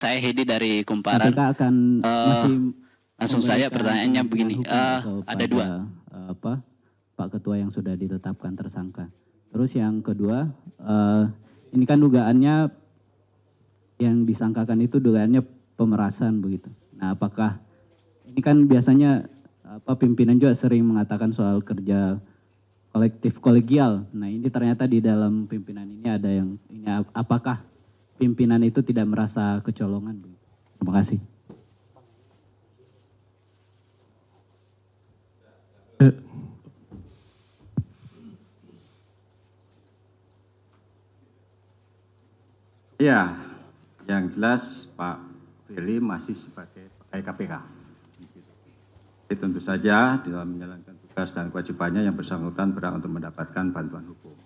Saya Hedi dari Kumparan. KPK akan masih Langsung saja pertanyaannya begini. Ada dua. Pak Ketua yang sudah ditetapkan tersangka. Terus yang kedua, ini kan dugaannya yang disangkakan itu dugaannya pemerasan begitu. Nah, apakah ini kan biasanya pimpinan juga sering mengatakan soal kerja kolektif kolegial. Nah, ini ternyata di dalam pimpinan ini ada yang ini, apakah pimpinan itu tidak merasa kecolongan? Terima kasih. Ya, yang jelas Pak Firly masih sebagai pegawai KPK. Jadi tentu saja dalam menjalankan tugas dan kewajibannya yang bersangkutan berhak untuk mendapatkan bantuan hukum.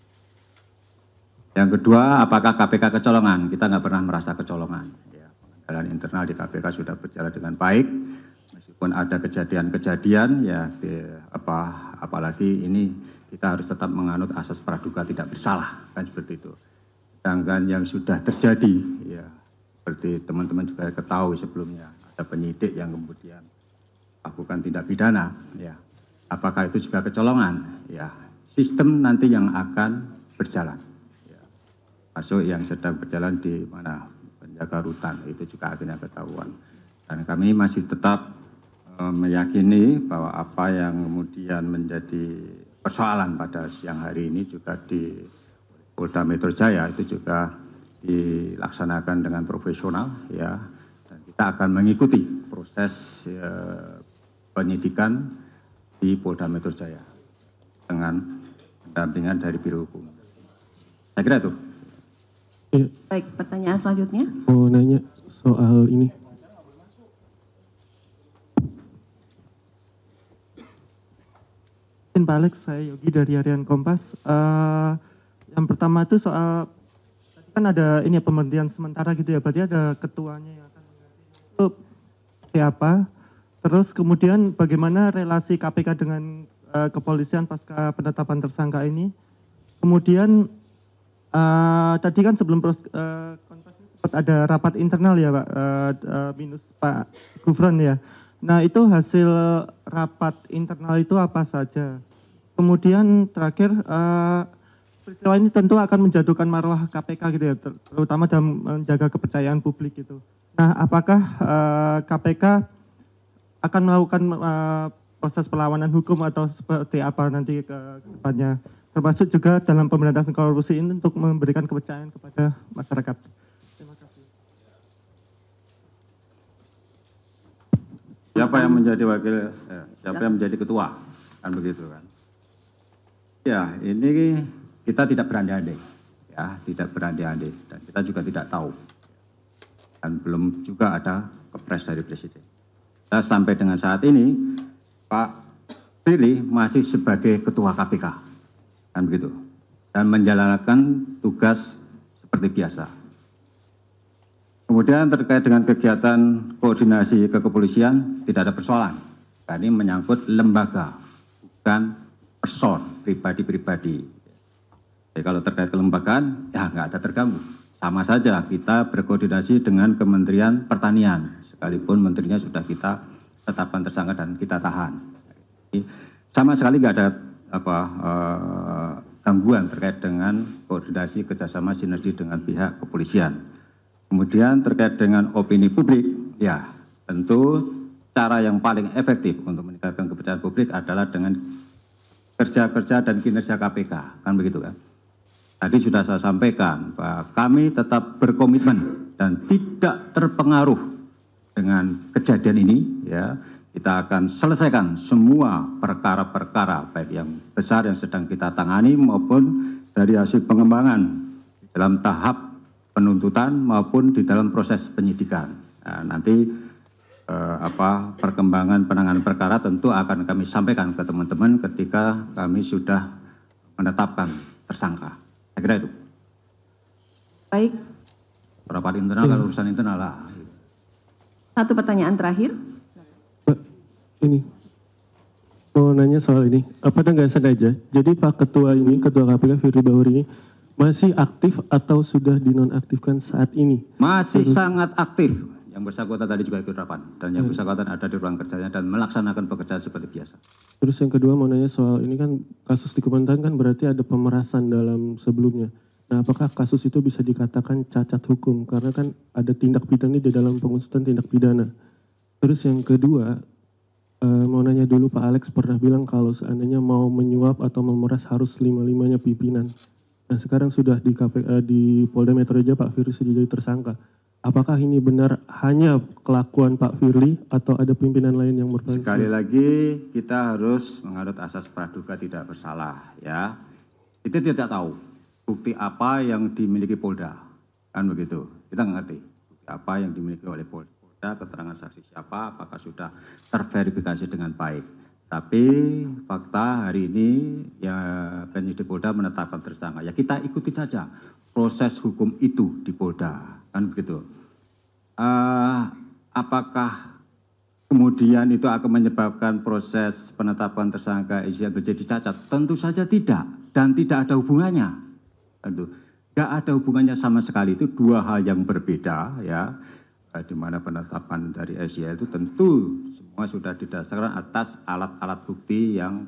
Yang kedua, apakah KPK kecolongan? Kita nggak pernah merasa kecolongan. Ya, pengadilan internal di KPK sudah berjalan dengan baik, meskipun ada kejadian-kejadian, ya apalagi ini kita harus tetap menganut asas praduga tidak bersalah, kan seperti itu. Sedangkan yang sudah terjadi, ya seperti teman-teman juga ketahui sebelumnya, ada penyidik yang kemudian lakukan tindak pidana, ya apakah itu juga kecolongan? Ya sistem nanti yang akan berjalan. Masuk yang sedang berjalan di mana penjaga rutan itu juga akhirnya ketahuan. Dan kami masih tetap meyakini bahwa apa yang kemudian menjadi persoalan pada siang hari ini juga di Polda Metro Jaya itu juga dilaksanakan dengan profesional, ya. Dan kita akan mengikuti proses penyidikan di Polda Metro Jaya dengan pendampingan dari Biro Hukum. Saya kira itu. Baik, pertanyaan selanjutnya. Mau nanya soal ini. Pak Alex, saya Yogi dari Harian Kompas. Yang pertama itu soal, kan ada ini ya pemberhentian sementara gitu ya, berarti ada ketuanya yang akan mengganti itu siapa? Terus kemudian bagaimana relasi KPK dengan kepolisian pasca penetapan tersangka ini? Kemudian tadi kan sebelum konferensi sempat ada rapat internal ya Pak, minus Pak Gufron ya. Nah itu hasil rapat internal itu apa saja? Kemudian terakhir, peristiwa ini tentu akan menjatuhkan marwah KPK gitu ya, terutama dalam menjaga kepercayaan publik gitu. Nah apakah KPK akan melakukan proses perlawanan hukum atau seperti apa nanti ke depannya? Termasuk juga dalam pemberantasan korupsi ini untuk memberikan kepercayaan kepada masyarakat. Terima kasih. Siapa yang menjadi wakil, siapa yang menjadi ketua, kan begitu kan? Ya, ini kita tidak berandai-andai, ya, tidak berandai-andai, dan kita juga tidak tahu, dan belum juga ada kepres dari Presiden. Kita sampai dengan saat ini, Pak Firly masih sebagai ketua KPK. Kan begitu, dan menjalankan tugas seperti biasa. Kemudian terkait dengan kegiatan koordinasi kepolisian tidak ada persoalan. Ini menyangkut lembaga, bukan person pribadi-pribadi. Jadi kalau terkait kelembagaan, ya nggak ada terganggu. Sama saja kita berkoordinasi dengan Kementerian Pertanian, sekalipun menterinya sudah kita tetapkan tersangka dan kita tahan. Jadi, sama sekali nggak ada gangguan terkait dengan koordinasi kerjasama sinergi dengan pihak kepolisian. Kemudian terkait dengan opini publik, ya tentu cara yang paling efektif untuk meningkatkan kepercayaan publik adalah dengan kerja-kerja dan kinerja KPK, kan begitu kan? Tadi sudah saya sampaikan bahwa kami tetap berkomitmen dan tidak terpengaruh dengan kejadian ini, ya. Kita akan selesaikan semua perkara-perkara baik yang besar yang sedang kita tangani maupun dari hasil pengembangan dalam tahap penuntutan maupun di dalam proses penyidikan. Nah, nanti perkembangan penanganan perkara tentu akan kami sampaikan ke teman-teman ketika kami sudah menetapkan tersangka. Saya kira itu. Baik. Rapat internal kalau urusan internal lah. Satu pertanyaan terakhir. Ini mau nanya soal ini, apa ada nggak sengaja? Jadi Pak Ketua ini, Ketua KPK Firly Bahuri ini masih aktif atau sudah dinonaktifkan saat ini? Masih sangat aktif. Yang bersangkutan tadi juga ikut rapat. Dan yang bersangkutan ada di ruang kerjanya dan melaksanakan pekerjaan seperti biasa. Terus yang kedua mau nanya soal ini kan kasus di Kementerian kan berarti ada pemerasan dalam sebelumnya. Nah, apakah kasus itu bisa dikatakan cacat hukum? Karena kan ada tindak pidana di dalam pengusutan tindak pidana. Terus yang kedua, mau nanya dulu Pak Alex pernah bilang kalau seandainya mau menyuap atau memeras harus lima-limanya pimpinan. Nah, sekarang sudah di Polda Metro Jaya Pak Firly sudah jadi tersangka. Apakah ini benar hanya kelakuan Pak Firly atau ada pimpinan lain yang berperan? Sekali lagi kita harus menganut asas praduga tidak bersalah, ya. Kita tidak tahu bukti apa yang dimiliki Polda, kan begitu. Kita nggak ngerti bukti apa yang dimiliki oleh Polda, keterangan saksi siapa, apakah sudah terverifikasi dengan baik. Tapi fakta hari ini ya penyidik Polda menetapkan tersangka. Ya kita ikuti saja proses hukum itu di Polda, kan begitu. Apakah kemudian itu akan menyebabkan proses penetapan tersangka Isia menjadi cacat? Tentu saja tidak, dan tidak ada hubungannya. Tentu tidak ada hubungannya sama sekali. Itu dua hal yang berbeda, ya. Di mana penetapan dari Isia itu tentu semua sudah didasarkan atas alat-alat bukti yang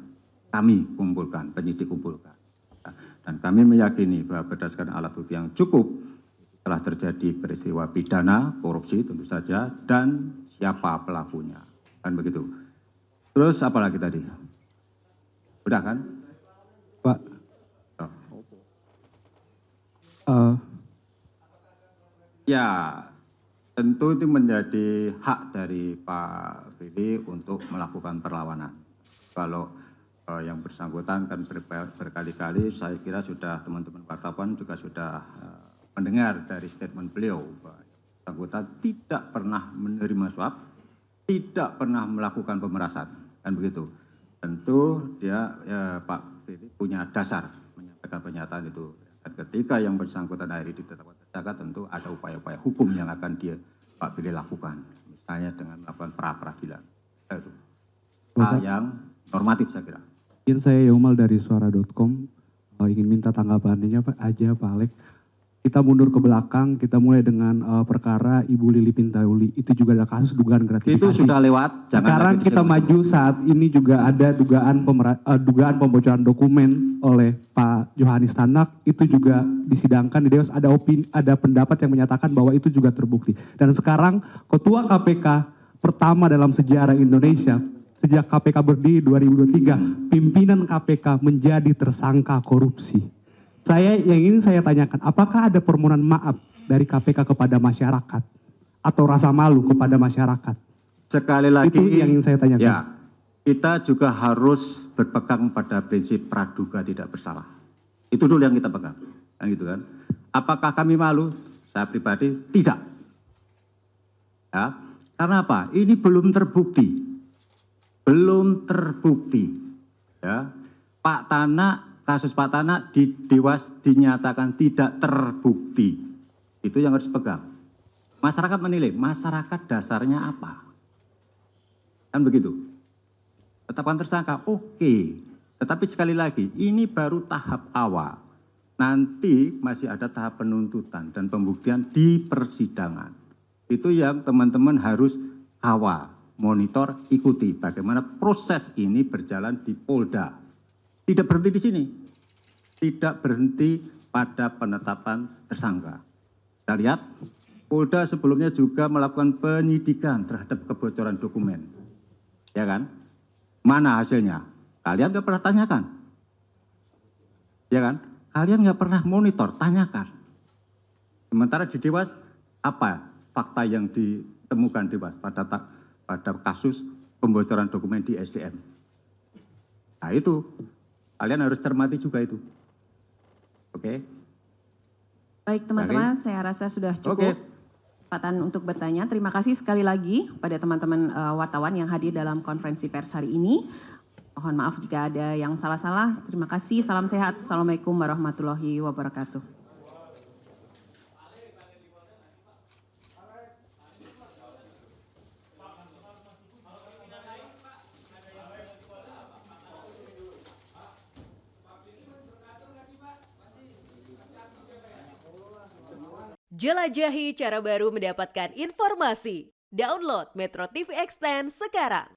kami kumpulkan, penyidik kumpulkan. Dan kami meyakini bahwa berdasarkan alat bukti yang cukup telah terjadi peristiwa pidana, korupsi tentu saja, dan siapa pelakunya. Kan begitu. Terus apa lagi tadi? Udah kan? Pak, Ya, tentu itu menjadi hak dari Pak Firly untuk melakukan perlawanan. Kalau yang bersangkutan kan berkali-kali saya kira sudah teman-teman wartawan juga sudah mendengar dari statement beliau bahwa bersangkutan tidak pernah menerima suap, tidak pernah melakukan pemerasan, kan begitu. Tentu dia Pak Firly punya dasar menyampaikan pernyataan itu. Dan ketika yang bersangkutan akhirnya ditetapkan tersangka, tentu ada upaya-upaya hukum yang akan Pak Firly lakukan, misalnya dengan melakukan pra-peradilan. Itu hal yang normatif saya kira. Izin saya Yomal dari suara.com, ingin minta tanggapannya Pak Pak Alex. Kita mundur ke belakang, kita mulai dengan perkara Ibu Lili Pintauli, itu juga ada kasus dugaan gratifikasi. Itu sudah lewat. Sekarang kita maju saat ini juga ada dugaan pembocoran dokumen oleh Pak Johanis Tanak, itu juga disidangkan di Dewas, ada pendapat yang menyatakan bahwa itu juga terbukti. Dan sekarang Ketua KPK pertama dalam sejarah Indonesia, sejak KPK berdiri 2023, pimpinan KPK menjadi tersangka korupsi. Yang ingin saya tanyakan, apakah ada permohonan maaf dari KPK kepada masyarakat atau rasa malu kepada masyarakat? Sekali lagi, itu yang ingin saya tanyakan. Ya, kita juga harus berpegang pada prinsip praduga tidak bersalah. Itu dulu yang kita pegang, kan gitu kan? Apakah kami malu? Saya pribadi tidak. Ya, karena apa? Ini belum terbukti. Belum terbukti. Ya, Pak Tanak, kasus Pak Tanak di Dewas dinyatakan tidak terbukti. Itu yang harus pegang. Masyarakat menilai, masyarakat dasarnya apa? Kan begitu. Tetapkan tersangka, oke. Tetapi sekali lagi, ini baru tahap awal. Nanti masih ada tahap penuntutan dan pembuktian di persidangan. Itu yang teman-teman harus kawal, monitor, ikuti bagaimana proses ini berjalan di Polda. Tidak berhenti di sini. Tidak berhenti pada penetapan tersangka. Kita lihat, Polda sebelumnya juga melakukan penyidikan terhadap kebocoran dokumen. Ya kan? Mana hasilnya? Kalian nggak pernah tanyakan. Ya kan? Kalian nggak pernah monitor, tanyakan. Sementara di Dewas, apa fakta yang ditemukan Dewas pada kasus pembocoran dokumen di SDM? Nah itu. Kalian harus cermati juga itu. Oke. Baik teman-teman, saya rasa sudah cukup kesempatan untuk bertanya. Terima kasih sekali lagi pada teman-teman wartawan yang hadir dalam konferensi pers hari ini. Mohon maaf jika ada yang salah-salah. Terima kasih, salam sehat. Assalamualaikum warahmatullahi wabarakatuh. Jelajahi cara baru mendapatkan informasi. Download Metro TV Extend sekarang.